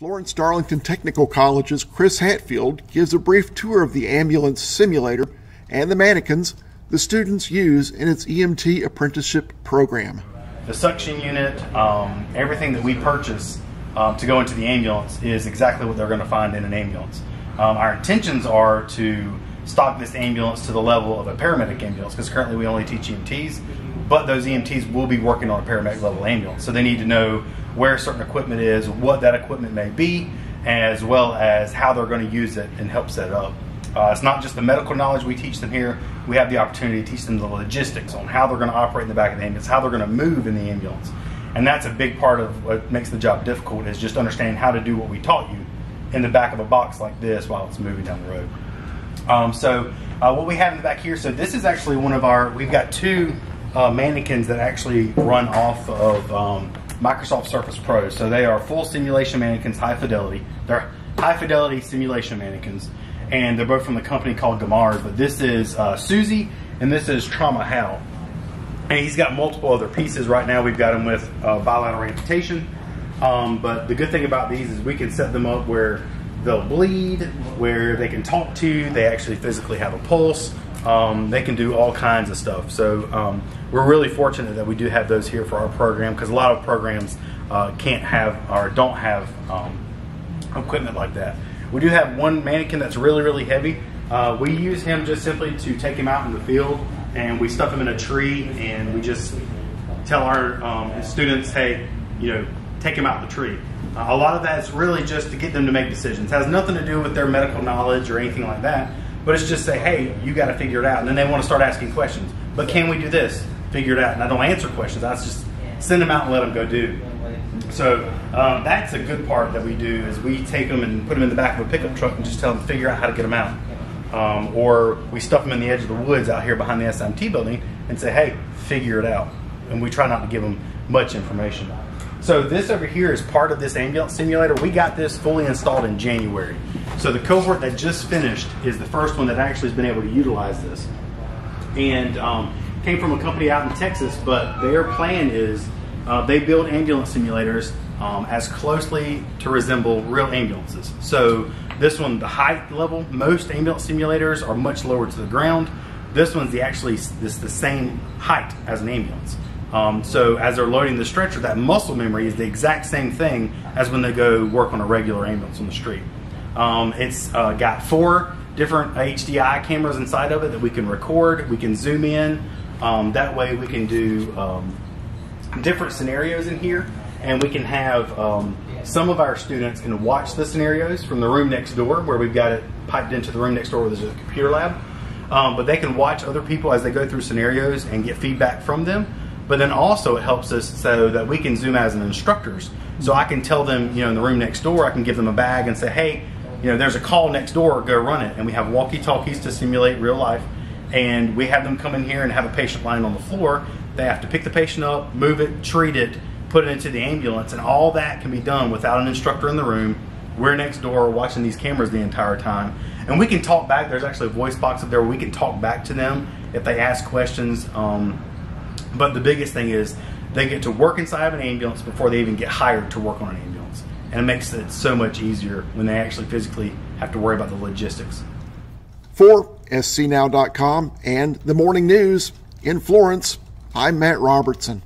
Florence-Darlington Technical College's Chris Hatfield gives a brief tour of the ambulance simulator and the mannequins the students use in its EMT apprenticeship program. The suction unit, everything that we purchase to go into the ambulance is exactly what they're going to find in an ambulance. Our intentions are to stock this ambulance to the level of a paramedic ambulance, because currently we only teach EMTs, but those EMTs will be working on a paramedic level ambulance. So they need to know where certain equipment is, what that equipment may be, as well as how they're going to use it and help set it up. It's not just the medical knowledge we teach them here. We have the opportunity to teach them the logistics on how they're going to operate in the back of the ambulance, how they're going to move in the ambulance. And that's a big part of what makes the job difficult, is just understanding how to do what we taught you in the back of a box like this while it's moving down the road. What we have in the back here, so this is actually one of our, we've got two mannequins that actually run off of Microsoft Surface Pro. So they are full simulation mannequins, high fidelity. They're high fidelity simulation mannequins, and they're both from the company called Gamard. But this is Susie, and this is Trauma Hal. And he's got multiple other pieces. Right now we've got him with bilateral amputation. But the good thing about these is we can set them up where they'll bleed, where they can talk to, they actually physically have a pulse. They can do all kinds of stuff. So we're really fortunate that we do have those here for our program, because a lot of programs can't have or don't have equipment like that. We do have one mannequin that's really, really heavy. We use him just simply to take him out in the field, and we stuff him in a tree, and we just tell our students, hey, take him out the tree. A lot of that is really just to get them to make decisions. It has nothing to do with their medical knowledge or anything like that, but it's just say, hey, you got to figure it out. And then they want to start asking questions. But can we do this? Figure it out. And I don't answer questions. I just send them out and let them go do. So that's a good part that we do, is we take them and put them in the back of a pickup truck and just tell them to figure out how to get them out. Or we stuff them in the edge of the woods out here behind the SMT building and say, hey, figure it out. And we try not to give them much information. So this over here is part of this ambulance simulator. We got this fully installed in January. So the cohort that just finished is the first one that actually has been able to utilize this. And came from a company out in Texas, but their plan is they build ambulance simulators as closely to resemble real ambulances. So this one, the height level, most ambulance simulators are much lower to the ground. This one's the same height as an ambulance. So as they're loading the stretcher, that muscle memory is the exact same thing as when they go work on a regular ambulance on the street. It's got 4 different HDI cameras inside of it that we can record. We can zoom in. That way we can do different scenarios in here, and we can have some of our students can watch the scenarios from the room next door, where we've got it piped into the room next door where there's a computer lab. But they can watch other people as they go through scenarios and get feedback from them. But then also it helps us so that we can zoom as an instructors. So I can tell them, in the room next door, I can give them a bag and say, hey, there's a call next door, go run it. And we have walkie-talkies to simulate real life. And we have them come in here and have a patient lying on the floor. They have to pick the patient up, move it, treat it, put it into the ambulance, and all that can be done without an instructor in the room. We're next door watching these cameras the entire time. And we can talk back. There's actually a voice box up there where we can talk back to them if they ask questions. But the biggest thing is they get to work inside of an ambulance before they even get hired to work on an ambulance. And it makes it so much easier when they actually physically have to worry about the logistics. For scnow.com and the Morning News in Florence, I'm Matt Robertson.